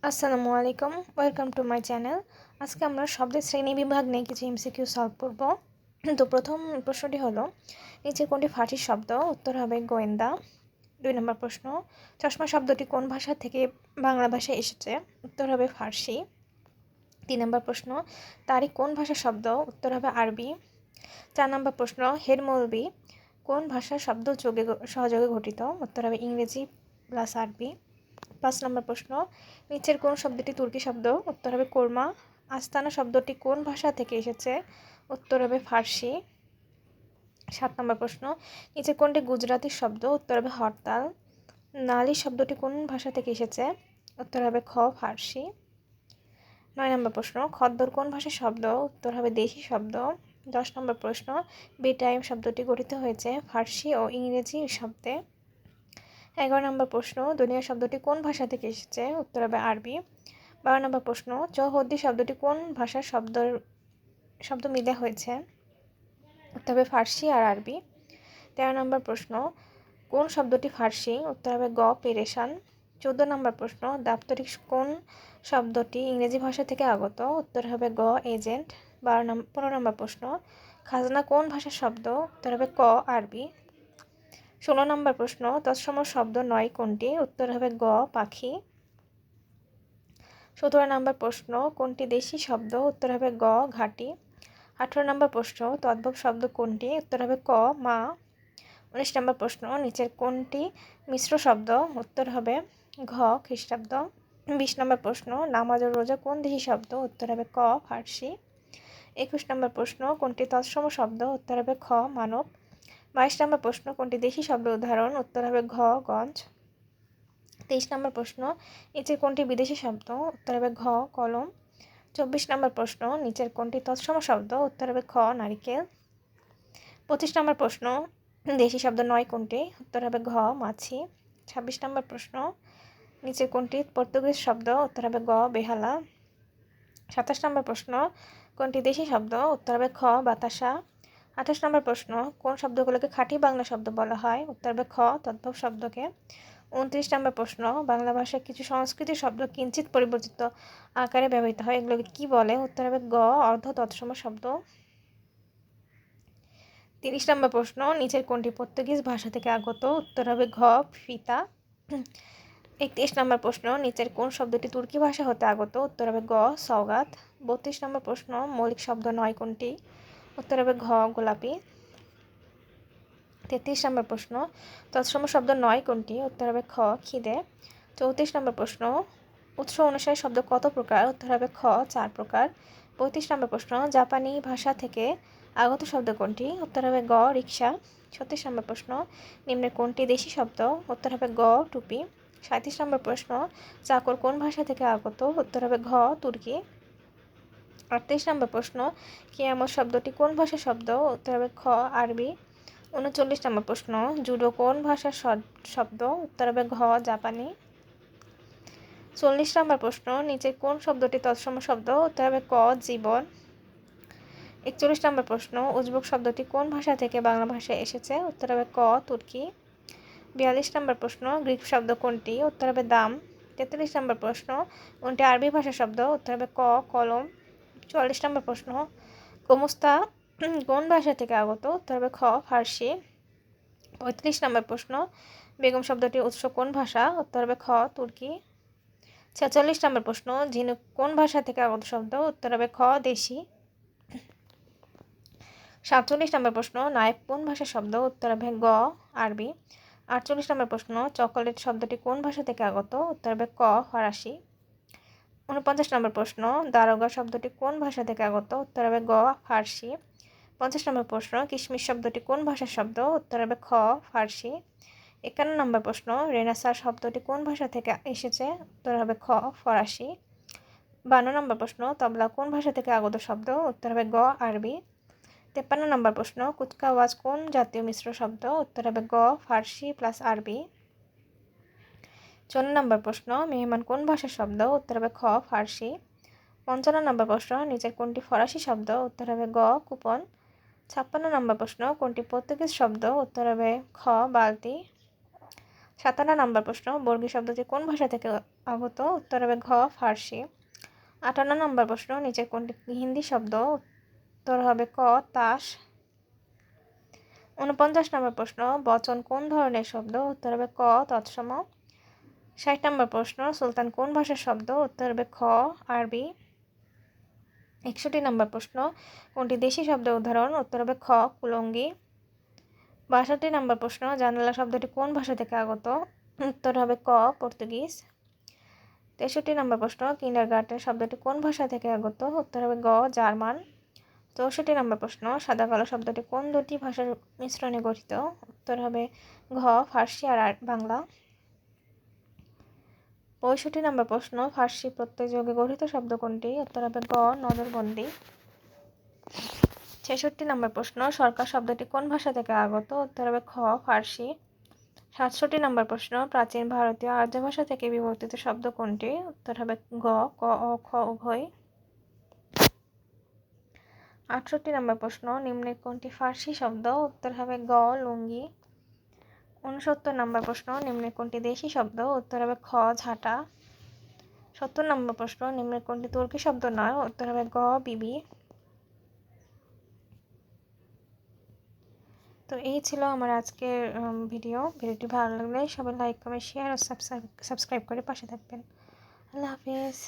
আসসালামু আলাইকুম, welcome to my channel. আজকে আমরা শব্দের শ্রেণী বিভাগ নিয়ে কিছু এমসিকিউ সলভ করব। তো প্রথম প্রশ্নটি হলো, নিচে কোনটি ফার্সি শব্দ? উত্তর হবে গোয়েন্দা। 2 নম্বর প্রশ্ন, চশমা শব্দটি কোন ভাষা থেকে বাংলা ভাষায় এসেছে? উত্তর হবে ফার্সি। 3 নম্বর প্রশ্ন, তারিখ কোন ভাষার শব্দ? উত্তর হবে আরবি। 4 নম্বর প্রশ্ন, হেড মৌলবি কোন ভাষার শব্দ সহযোগে গঠিত? উত্তর হবে ইংরেজি প্লাস আরবি। 5 নম্বর প্রশ্ন, নিচের কোন শব্দটি তুর্কি শব্দ? উত্তর হবে কোরমা। আস্তানা শব্দটি কোন ভাষা থেকে এসেছে? উত্তর হবে ফার্সি। 7 নম্বর প্রশ্ন, নিচে কোনটি গুজরাটি শব্দ? উত্তর হবে হরতাল। নালি শব্দটি কোন ভাষা থেকে এসেছে? উত্তর হবে খ ফার্সি। 9 নম্বর প্রশ্ন, খদ্দর কোন ভাষার শব্দ? উত্তর হবে দেশি শব্দ। 10 নম্বর প্রশ্ন, বে টাইম শব্দটি গঠিত হয়েছে ফার্সি ও ইংরেজি শব্দে। 11 নম্বর প্রশ্ন, দুনিয়া শব্দটি কোন ভাষা থেকে এসেছে? উত্তর হবে আরবি। 12 নম্বর প্রশ্ন, চৌহদ্দি শব্দটি কোন ভাষার শব্দ মিলে হয়েছে? উত্তর হবে ফার্সি আর আরবি। 13 নম্বর প্রশ্ন, কোন শব্দটি ফার্সি? উত্তর হবে গ পেরেশান। 14 নম্বর প্রশ্ন, দাপ্তরিক কোন শব্দটি ইংরেজি ভাষা থেকে আগত? উত্তর হবে গ এজেন্ট। 15 নম্বর প্রশ্ন, খাজনা কোন ভাষার শব্দ? উত্তর হবে ক আরবি। 16 নম্বর প্রশ্ন, তৎসম শব্দ নয় কোনটি? উত্তর হবে গ পাখি। 17 নম্বর প্রশ্ন, কোনটি দেশি শব্দ? উত্তর হবে গ ঘাটি। 18 নম্বর প্রশ্ন, তদ্ভব শব্দ কোনটি? উত্তর হবে ক মা। 19 নম্বর প্রশ্ন, নিচের কোনটি মিশ্র শব্দ? উত্তর হবে ঘ খ্রিস্টাব্দ। 20 নম্বর প্রশ্ন, নামাজ ও রোজা কোন দেশি শব্দ? উত্তর হবে ক ফার্সি। 21 নম্বর প্রশ্ন, কোনটি তৎসম শব্দ? উত্তর হবে খ মানব। 22 নম্বর প্রশ্ন, কোনটি দেশি শব্দ উদাহরণ? উত্তর হবে ঘ গঞ্জ। 23 নম্বর প্রশ্ন, নিচের কোনটি বিদেশি শব্দ? উত্তর হবে ঘ কলম। 24 নম্বর প্রশ্ন, নিচের কোনটি তৎসম শব্দ? উত্তর হবে খ নারিকেল। 25 নম্বর প্রশ্ন, দেশি শব্দ নয় কোনটি? উত্তর হবে ঘ মাছি। 26 নম্বর প্রশ্ন, নিচের কোনটি পর্তুগিজ শব্দ? উত্তর হবে গ বেহালা। 27 নম্বর প্রশ্ন, কোনটি দেশি শব্দ? উত্তর হবে খ বাতাসা। 28 নম্বর প্রশ্ন, কোন শব্দগুলোকে খাঁটি বাংলা শব্দ বলা হয়? উত্তর হবে খ তদ্ভব শব্দকে। 29 নম্বর প্রশ্ন, বাংলা ভাষায় কিছু সংস্কৃত শব্দ কিঞ্চিত পরিবর্তিত আকারে ব্যবহৃত হয়, এগুলোকে কি বলে? উত্তর হবে গ অর্ধ তৎসম শব্দ। 30 নম্বর প্রশ্ন, নিচের কোনটি পর্তুগিজ ভাষা থেকে আগত? উত্তর হবে ঘ ফিতা। 31 নম্বর প্রশ্ন, নিচের কোন শব্দটি তুর্কি ভাষা হতে আগত? উত্তর হবে গ সওগাত। 32 নম্বর প্রশ্ন, মৌলিক শব্দ নয় কোনটি? উত্তর হবে ঘ গোলাপি। 33 নম্বর প্রশ্ন, তৎসম শব্দ নয় কোনটি? উত্তর হবে খ খিদে। 34 নম্বর প্রশ্ন, উৎস অনুসারে শব্দ কত প্রকার? উত্তর হবে খ 4 প্রকার। 35 নম্বর প্রশ্ন, জাপানি ভাষা থেকে আগত শব্দ কোনটি? উত্তর হবে গ রিক্সা। 36 নম্বর প্রশ্ন, নিম্নের কোনটি দেশি শব্দ? উত্তর হবে গ টুপি। 37 নম্বর প্রশ্ন, চাকর কোন ভাষা থেকে আগত? উত্তর হবে ঘ তুর্কি। 38 নম্বর প্রশ্ন, কিয়ামত শব্দটি কোন ভাষার শব্দ? উত্তর হবে খ আরবি। 39 নম্বর প্রশ্ন, জুডো কোন ভাষার শব্দ? উত্তর হবে ঘ জাপানি। 40 নম্বর প্রশ্ন, নিচে কোন শব্দটি তৎসম শব্দ? উত্তর হবে ক জীবন। 41 নম্বর প্রশ্ন, উজবেক শব্দটি কোন ভাষা থেকে বাংলা ভাষায় এসেছে? উত্তর হবে ক তুর্কি। 42 নম্বর প্রশ্ন, গ্রিক শব্দ কোনটি? উত্তর হবে দাম। 43 নম্বর প্রশ্ন, কোনটি আরবি ভাষা শব্দ? উত্তর হবে ক কলম। 44 নম্বর প্রশ্ন, গোমস্তা কোন ভাষা থেকে আগত? উত্তর হবে খ ফার্সি। 35 নম্বর প্রশ্ন, বেগম শব্দটির উৎস কোন ভাষা? উত্তর হবে খ তুর্কি। 46 নম্বর প্রশ্ন, ঝিনুক কোন ভাষা থেকে আগত শব্দ? উত্তর হবে খ দেশি। 47 নম্বর প্রশ্ন, নায়ক কোন ভাষার শব্দ? উত্তর হবে গ আরবি। 48 নম্বর প্রশ্ন, চকোলেট শব্দটি কোন ভাষা থেকে আগত? উত্তর হবে ক ফরাসি। 49 নম্বর প্রশ্ন, দারোগা শব্দটি কোন ভাষা থেকে আগত? উত্তর হবে গ ফার্সি। 50 নম্বর প্রশ্ন, কিশমিশ শব্দটি কোন ভাষার শব্দ? উত্তর হবে খ ফার্সি। 51 নম্বর প্রশ্ন, রেনেসাঁ শব্দটি কোন ভাষা থেকে এসেছে? উত্তর হবে খ ফরাসি। 52 নম্বর প্রশ্ন, তবলা কোন ভাষা থেকে আগত শব্দ? উত্তর হবে গ আরবি। 53 নম্বর প্রশ্ন, কুচকাওয়াজ কোন জাতীয় মিশ্র শব্দ? উত্তর হবে গ ফার্সি প্লাস আরবি। 54 নম্বর প্রশ্ন, মেহমান কোন ভাষার শব্দ? উত্তর হবে খ ফার্সি। 55 নম্বর প্রশ্ন, নিচের কোনটি ফরাসি শব্দ? উত্তর হবে গ কুপন। 56 নম্বর প্রশ্ন, কোনটি পর্তুগিজ শব্দ? উত্তর হবে খ বালতি। 57 নম্বর প্রশ্ন, বর্গী শব্দটি কোন ভাষা থেকে আগত? উত্তর হবে ঘ ফার্সি। 58 নম্বর প্রশ্ন, নিচের কোনটি হিন্দি শব্দ? উত্তর হবে ক তাস। 49 নম্বর প্রশ্ন, বচন কোন ধরনের শব্দ? উত্তর হবে ক তৎসম। 60 নম্বর প্রশ্ন, সুলতান কোন ভাষার শব্দ? উত্তর হবে খ আরবি। 61 নম্বর প্রশ্ন, কোনটি দেশি শব্দের উদাহরণ? উত্তর হবে খ কুলঙ্গি। 62 নম্বর প্রশ্ন, জানালা শব্দটি কোন ভাষা থেকে আগত? উত্তর হবে ক পর্তুগিজ। 63 নম্বর প্রশ্ন, কিন্ডারগার্টেন শব্দটি কোন ভাষা থেকে আগত? উত্তর হবে গ জার্মান। 64 নম্বর প্রশ্ন, সাদা কালো শব্দটি কোন দুটি ভাষার মিশ্রণে গঠিত? উত্তর হবে ঘ ফার্সি আর বাংলা। 65 নম্বর প্রশ্ন, ফার্সি প্রত্যয় যোগে গঠিত শব্দ কোনটি? উত্তর হবে গ নজরবন্দি। 66 নম্বর প্রশ্ন, সরকার শব্দটি কোন ভাষা থেকে আগত? উত্তর হবে খ ফার্সি। 67 নম্বর প্রশ্ন, প্রাচীন ভারতীয় আর্য ভাষা থেকে বিবর্তিত শব্দ কোনটি? উত্তর হবে গ ক ও খ উভয়। 68 নম্বর প্রশ্ন, নিম্নের কোনটি ফার্সি শব্দ? উত্তর হবে গ লুঙ্গি। 69 নম্বর প্রশ্ন, নিম্নের কোনটি দেশি শব্দ? উত্তর হবে খ ঝাঁটা। 70 নম্বর প্রশ্ন, নিম্নের কোনটি তুর্কি শব্দ নয়? উত্তর হবে গ বিবি। তো এই ছিল আমার আজকের ভিডিওটি ভালো লাগলে সবাই লাইক কমেন্ট শেয়ার ও সাবস্ক্রাইব করে পাশে থাকবেন। আল্লাহ হাফিজ।